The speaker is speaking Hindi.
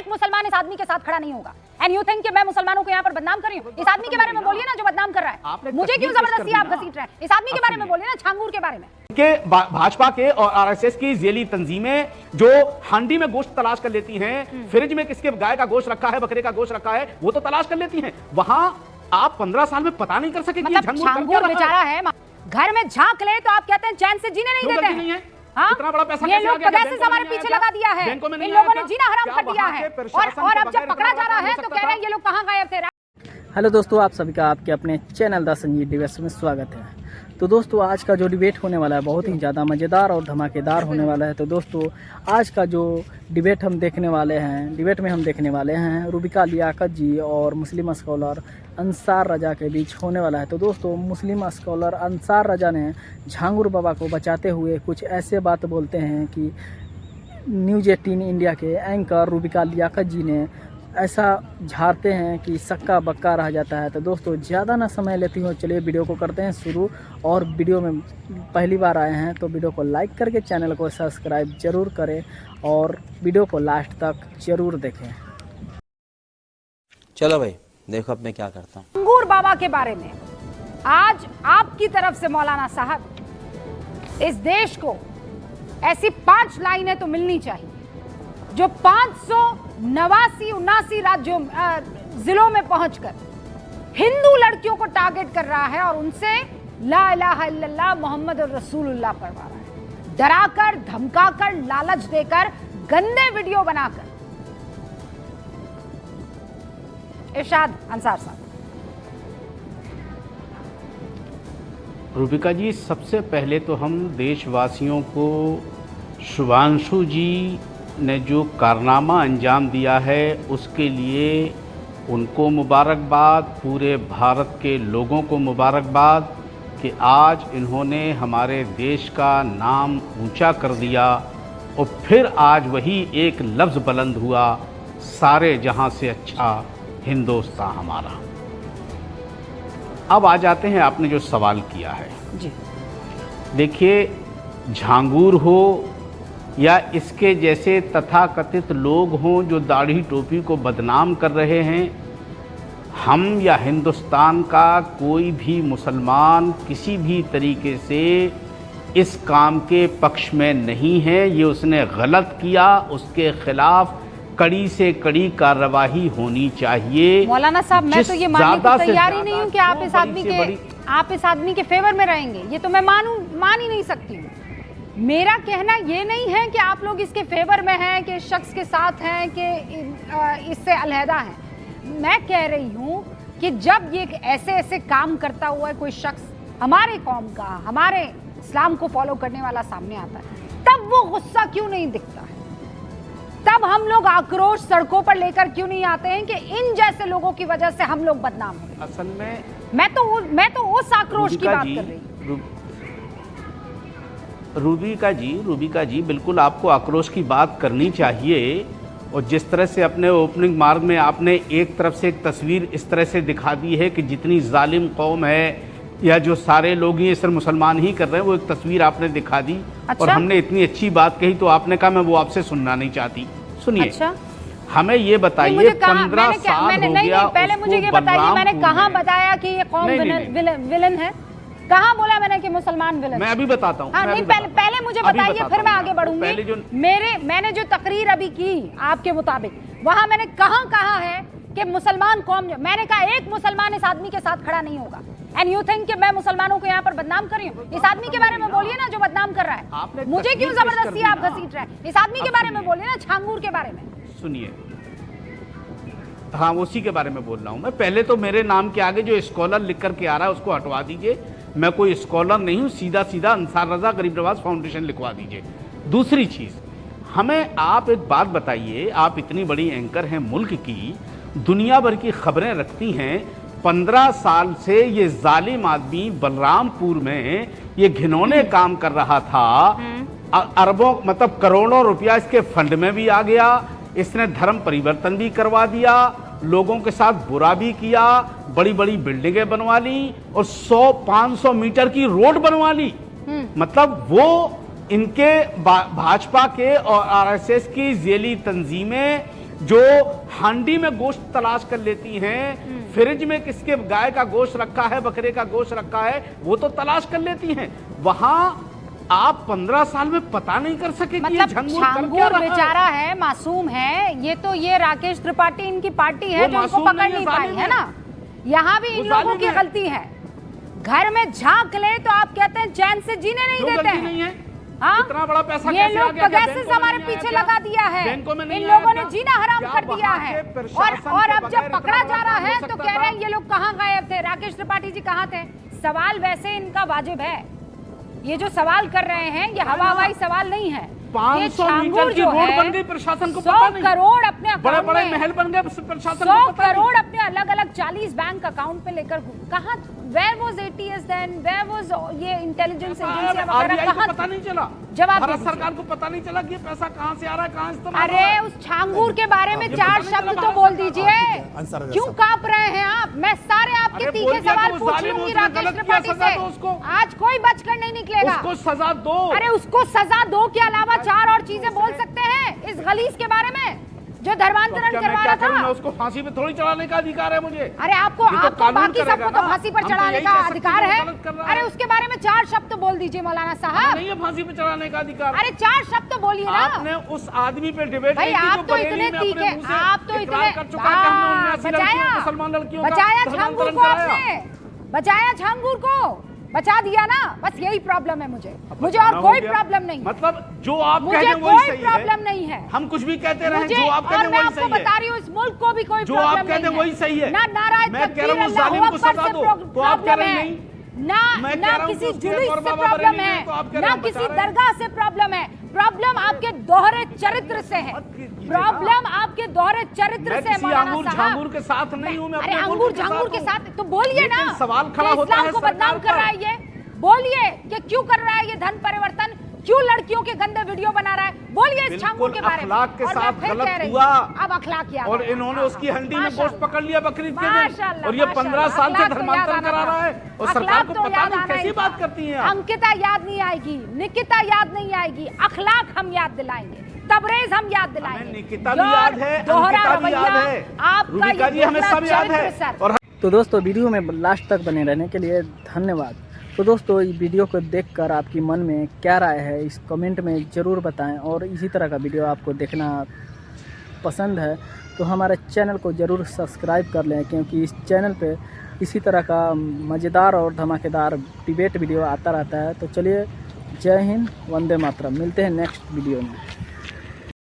एक मुसलमान इस आदमी के साथ खड़ा नहीं होगा। एंड यू थिंक कि मैं मुसलमानों को यहाँ पर बदनाम कर रही हूँ? इस आदमी के बारे में बोलिए ना जो बदनाम कर रहा है। मुझे क्यों जबरदस्ती आप घसीट रहे हैं? इस आदमी के बारे में बोलिए ना, छांगूर के बारे में। के भाजपा के और आरएसएस की जेली तंजीमें जो हांडी में गोश्त तलाश कर लेती हैं, फ्रिज में किसके गाय का गोश्त रखा है, बकरे का गोश्त रखा है, वो तो तलाश कर लेती हैं। वहां आप 15 साल में पता नहीं कर सके कि छांगूर बेचारा है, घर में झांक ले तो आप कहते हैं चैन से जीने नहीं देते हैं। हाँ? इतना बड़ा पैसा ये लोग पैसे हमारे पीछे लगा दिया है, इन लोगों ने जीना हराम कर दिया है, और अब जब पकड़ा जा रहा है तो कह रहे हैं ये लोग कहाँ गायब थे। हेलो दोस्तों, आप सभी का आपके अपने चैनल द संजीव डिबेट्स में स्वागत है। तो दोस्तों, आज का जो डिबेट होने वाला है बहुत ही ज़्यादा मज़ेदार और धमाकेदार होने वाला है। तो दोस्तों, आज का जो डिबेट हम देखने वाले हैं, डिबेट में हम देखने वाले हैं रूबिका लियाकत जी और मुस्लिम स्कॉलर अंसार रजा के बीच होने वाला है। तो दोस्तों, मुस्लिम स्कॉलर अंसार रजा ने झांगुर बाबा को बचाते हुए कुछ ऐसे बात बोलते हैं कि न्यूज़ 18 इंडिया के एंकर रूबिका लियाकत जी ने ऐसा झाड़ते हैं कि सक्का बक्का रह जाता है। तो दोस्तों, ज़्यादा ना समय लेती हूँ, चलिए वीडियो को करते हैं शुरू। और वीडियो में पहली बार आए हैं तो वीडियो को लाइक करके चैनल को सब्सक्राइब जरूर करें और वीडियो को लास्ट तक जरूर देखें। चलो भाई, देखो अब मैं क्या करता हूँ। छांगूर बाबा के बारे में आज आपकी तरफ से मौलाना साहब, इस देश को ऐसी 5 लाइनें तो मिलनी चाहिए जो 589 राज्यों जिलों में पहुंचकर हिंदू लड़कियों को टारगेट कर रहा है और उनसे ला इलाहा इल्लल्लाह मोहम्मद रसूलुल्लाह पढ़वा रहा है, डराकर, धमकाकर, लालच देकर, गंदे वीडियो बनाकर। इरशाद अंसार साहब। रूबिका जी, सबसे पहले तो हम देशवासियों को शुभांशु जी ने जो कारनामा अंजाम दिया है उसके लिए उनको मुबारकबाद, पूरे भारत के लोगों को मुबारकबाद कि आज इन्होंने हमारे देश का नाम ऊंचा कर दिया और फिर आज वही एक लफ्ज़ बुलंद हुआ, सारे जहां से अच्छा हिंदुस्तान हमारा। अब आ जाते हैं आपने जो सवाल किया है जी। देखिए, झांगूर हो या इसके जैसे तथाकथित लोग हों जो दाढ़ी टोपी को बदनाम कर रहे हैं, हम या हिंदुस्तान का कोई भी मुसलमान किसी भी तरीके से इस काम के पक्ष में नहीं है। ये उसने गलत किया, उसके खिलाफ कड़ी से कड़ी कार्रवाई होनी चाहिए। मौलाना साहब, मैं तो ये मानने को तैयार ही नहीं हूँ कि आप इस आदमी के फेवर में रहेंगे। ये तो मैं मान ही नहीं सकती हूँ। मेरा कहना ये नहीं है कि आप लोग इसके फेवर में हैं, कि शख्स के साथ हैं, कि इससे अलहदा हैं। मैं कह रही हूँ कि जब ये ऐसे काम करता हुआ कोई शख्स हमारे कौम का, हमारे इस्लाम को फॉलो करने वाला सामने आता है, तब वो गुस्सा क्यों नहीं दिखता है? तब हम लोग आक्रोश सड़कों पर लेकर क्यों नहीं आते हैं कि इन जैसे लोगों की वजह से हम लोग बदनाम हो रहे हैं? असल में मैं तो उस आक्रोश की बात कर रही हूँ। रूबिका जी, बिल्कुल आपको आक्रोश की बात करनी चाहिए। और जिस तरह से अपने ओपनिंग मार्ग में आपने एक तरफ से एक तस्वीर इस तरह से दिखा दी है कि जितनी जालिम कौम है या जो सारे लोग ही सिर्फ मुसलमान ही कर रहे हैं, वो एक तस्वीर आपने दिखा दी। अच्छा? और हमने इतनी अच्छी बात कही तो आपने कहा मैं वो आपसे सुनना नहीं चाहती। सुनिए। अच्छा? हमें ये बताइए, 15 साल हो गया। पहले मुझे ये बताइए, मैंने कहाँ बताया कि ये कौम विलन है? कहाँ बोला मैंने कि मुसलमान विलन? मैं अभी बताता हूँ। हाँ, नहीं, पहले मुझे बताइए, फिर मैं आगे बढ़ूंगी। मैंने जो तकरीर अभी की आपके मुताबिक, वहां मैंने कहाँ कहा है कि मुसलमान कौम, मैंने कहा एक मुसलमान इस आदमी के साथ खड़ा नहीं होगा। एंड यू थिंक कि मैं मुसलमानों को यहाँ पर बदनाम कर रही हूँ? इस आदमी के बारे में बोलिए ना जो बदनाम कर रहा है। मुझे क्यों जबरदस्ती आप घसीट रहे हैं? इस आदमी के बारे में बोलिए ना, छांगूर के बारे में। सुनिए, हाँ, उसी के बारे में बोल रहा हूँ मैं। पहले तो मेरे नाम के आगे जो स्कॉलर लिख करके आ रहा है उसको हटवा दीजिए। मैं कोई स्कॉलर नहीं हूँ, सीधा अंसार रजा गरीब नवाज फाउंडेशन लिखवा दीजिए। दूसरी चीज़, हमें आप एक बात बताइए, आप इतनी बड़ी एंकर हैं, मुल्क की दुनिया भर की खबरें रखती हैं। 15 साल से ये जालिम आदमी बलरामपुर में ये घिनौने काम कर रहा था। अरबों मतलब करोड़ों रुपया इसके फंड में भी आ गया। इसने धर्म परिवर्तन भी करवा दिया, लोगों के साथ बुरा भी किया, बड़ी बड़ी बिल्डिंगें बनवा ली और 100-500 मीटर की रोड बनवा ली। मतलब वो इनके भाजपा के और आरएसएस की जेली तंजीमें जो हांडी में गोश्त तलाश कर लेती हैं, फ्रिज में किसके गाय का गोश्त रखा है, बकरे का गोश्त रखा है, वो तो तलाश कर लेती हैं। वहां आप 15 साल में पता नहीं कर सके कि ये झांगुर बेचारा है, मासूम है। ये राकेश त्रिपाठी इनकी पार्टी है जो इनको पकड़ नहीं पाई है ना। यहाँ भी इन लोगों की गलती है। घर में झांक ले तो आप कहते हैं चैन से जीने नहीं देते हैं। हाँ? इतना बड़ा पैसा ये लोग पेगासस हमारे पीछे लगा दिया है, इन लोगों ने जीना हराम कर दिया है। और अब जब पकड़ा जा रहा है तो कह रहे हैं ये लोग कहाँ गायब थे, राकेश त्रिपाठी जी कहाँ थे। सवाल वैसे इनका वाजिब है, ये जो सवाल कर रहे हैं ये हवाई सवाल नहीं है। 500 मीटर की रोड बन गई, प्रशासन को पता नहीं। 100 करोड़ अपने बड़े बड़े महल बन गए, प्रशासन 100 करोड़ अपने अलग अलग 40 बैंक अकाउंट पे लेकर कहाँ, where was ATS then, where was ये इंटेलिजेंस एजेंसी वगैरह, कहाँ पता नहीं चला। जवाब भारत सरकार को पता नहीं चला कि ये पैसा कहाँ से आ रहा है, कहाँ इस्तेमाल। अरे उस छांगूर के बारे में 4 शब्द तो बोल दीजिए, क्यों कांप रहे हैं आप। मैं सारे आपके तीखे सवाल पूछ लूंगी राकेश त्रिपाठी से, आज कोई बचकर नहीं निकलेगा। उसको सजा दो। अरे उसको सजा दो के अलावा 4 और चीजें बोल सकते हैं इस गलीज के बारे में जो धर्मांतरण करवा रहा था। उसको फांसी पे थोड़ी चढ़ाने का अधिकार है मुझे। अरे आपको बाकी सबको तो फांसी पर चढ़ाने का अधिकार है। अरे उसके बारे में 4 शब्द तो बोल दीजिए मौलाना साहब। नहीं है फांसी पे चढ़ाने का अधिकार। अरे 4 शब्द तो बोलिए ना। आपने उस आदमी पे डिबेट भाई आप तो इतने तीखे, आप तो इतने बचाया झांगुर को, आपने बचाया झांगुर को, बचा दिया ना। बस यही प्रॉब्लम है मुझे और कोई प्रॉब्लम नहीं। मतलब जो आप मुझे कहते हैं वही सही है, कोई प्रॉब्लम नहीं है। हम कुछ भी कहते रहे, जो आप कहते और हैं मैं वही आपको सही है। बता रही हूँ इस मुल्क को भी कोई जो प्रॉब्लम आप कहते हैं वही सही है। ना नाराज मैं कह रहा हूँ जालिम को सजा दो, तो आप कह रहे हैं नहीं। ना किसी जुलूस से प्रॉब्लम है, ना किसी दरगाह से प्रॉब्लम है। प्रॉब्लम आपके दोहरे चरित्र से है, प्रॉब्लम आपके दोहरे चरित्र से। अंगूर झांगूर के साथ नहीं हूँ मैं। अरे अंगूर झांगूर के साथ तो बोलिए ना। सवाल खड़ा होता है, को बदनाम कर रहा है ये, बोलिए कि क्यों कर रहा है ये धन परिवर्तन, क्यों लड़कियों के गंदे वीडियो बना रहा है, बोलिए इस झांगुर के बारे में। अखलाक के साथ गलत हुआ। अब अखलाक क्या, और इन्होंने उसकी हंडी में गोश्त पकड़ लिया बकरीद के दिन, और ये 15 साल से धर्मांतरण करा रहा है। और सरकार को पता नहीं कैसी बात करती है। अंकिता याद नहीं आएगी, निकिता याद नहीं आएगी, अखलाक हम याद दिलाएंगे, तबरेज हम याद दिलाएंगे। निकिता भी याद है, अंकिता भी याद है, आपका जी हमें सब याद है। और तो दोस्तों वीडियो में लास्ट तक बने रहने के लिए धन्यवाद। तो दोस्तों इस वीडियो को देखकर आपकी मन में क्या राय है इस कमेंट में ज़रूर बताएं। और इसी तरह का वीडियो आपको देखना पसंद है तो हमारे चैनल को ज़रूर सब्सक्राइब कर लें, क्योंकि इस चैनल पे इसी तरह का मज़ेदार और धमाकेदार डिबेट वीडियो आता रहता है। तो चलिए, जय हिंद, वंदे मातरम। मिलते हैं नेक्स्ट वीडियो में।